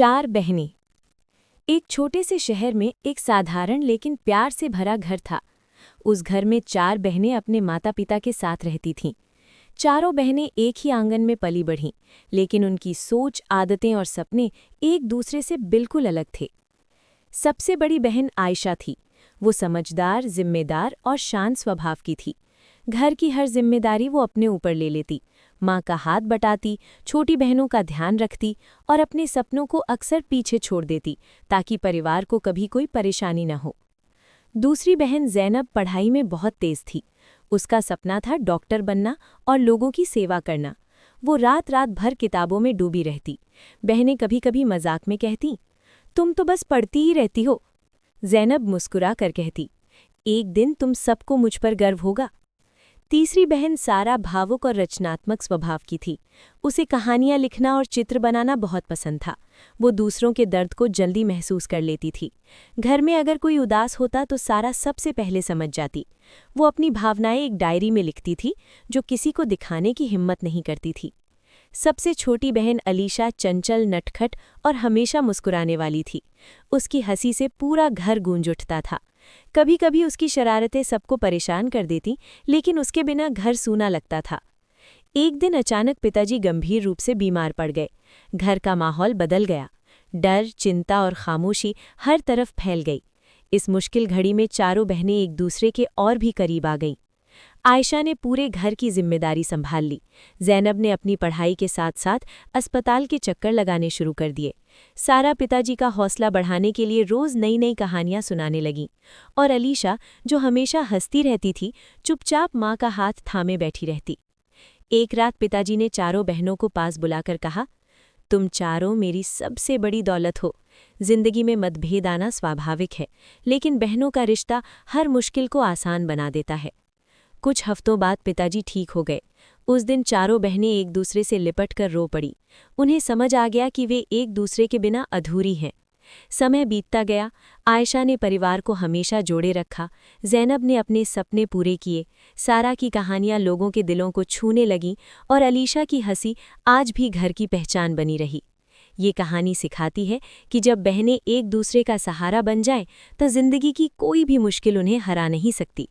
4 बहनें। एक छोटे से शहर में एक साधारण लेकिन प्यार से भरा घर था। उस घर में 4 बहनें अपने माता पिता के साथ रहती थीं। चारों बहनें एक ही आंगन में पली बढ़ीं, लेकिन उनकी सोच, आदतें और सपने एक दूसरे से बिल्कुल अलग थे। सबसे बड़ी बहन आयशा थी। वो समझदार, जिम्मेदार और शांत स्वभाव की थी। घर की हर जिम्मेदारी वो अपने ऊपर ले लेती, माँ का हाथ बटाती, छोटी बहनों का ध्यान रखती और अपने सपनों को अक्सर पीछे छोड़ देती ताकि परिवार को कभी कोई परेशानी न हो। दूसरी बहन ज़ैनब पढ़ाई में बहुत तेज थी। उसका सपना था डॉक्टर बनना और लोगों की सेवा करना। वो रात रात भर किताबों में डूबी रहती। बहनें कभी कभी मजाक में कहती, तुम तो बस पढ़ती ही रहती हो। ज़ैनब मुस्कुरा कर कहती, एक दिन तुम सबको मुझ पर गर्व होगा। तीसरी बहन सारा भावुक और रचनात्मक स्वभाव की थी। उसे कहानियां लिखना और चित्र बनाना बहुत पसंद था। वो दूसरों के दर्द को जल्दी महसूस कर लेती थी। घर में अगर कोई उदास होता तो सारा सबसे पहले समझ जाती। वो अपनी भावनाएं एक डायरी में लिखती थी, जो किसी को दिखाने की हिम्मत नहीं करती थी। सबसे छोटी बहन अलीशा चंचल, नटखट और हमेशा मुस्कुराने वाली थी। उसकी हंसी से पूरा घर गूंज उठता था। कभी कभी उसकी शरारतें सबको परेशान कर देती, लेकिन उसके बिना घर सूना लगता था। एक दिन अचानक पिताजी गंभीर रूप से बीमार पड़ गए। घर का माहौल बदल गया। डर, चिंता और खामोशी हर तरफ फैल गई। इस मुश्किल घड़ी में चारों बहनें एक दूसरे के और भी करीब आ गईं। आयशा ने पूरे घर की जिम्मेदारी संभाल ली। ज़ैनब ने अपनी पढ़ाई के साथ साथ अस्पताल के चक्कर लगाने शुरू कर दिए। सारा पिताजी का हौसला बढ़ाने के लिए रोज़ नई नई कहानियां सुनाने लगीं। और अलीशा, जो हमेशा हंसती रहती थी, चुपचाप माँ का हाथ थामे बैठी रहती। एक रात पिताजी ने चारों बहनों को पास बुलाकर कहा, तुम चारों मेरी सबसे बड़ी दौलत हो। जिंदगी में मतभेद आना स्वाभाविक है, लेकिन बहनों का रिश्ता हर मुश्किल को आसान बना देता है। कुछ हफ्तों बाद पिताजी ठीक हो गए। उस दिन चारों बहनें एक दूसरे से लिपट कर रो पड़ी। उन्हें समझ आ गया कि वे एक दूसरे के बिना अधूरी हैं। समय बीतता गया। आयशा ने परिवार को हमेशा जोड़े रखा। ज़ैनब ने अपने सपने पूरे किए। सारा की कहानियां लोगों के दिलों को छूने लगीं और अलीशा की हंसी आज भी घर की पहचान बनी रही। ये कहानी सिखाती है कि जब बहनें एक दूसरे का सहारा बन जाएं, तो जिंदगी की कोई भी मुश्किल उन्हें हरा नहीं सकती।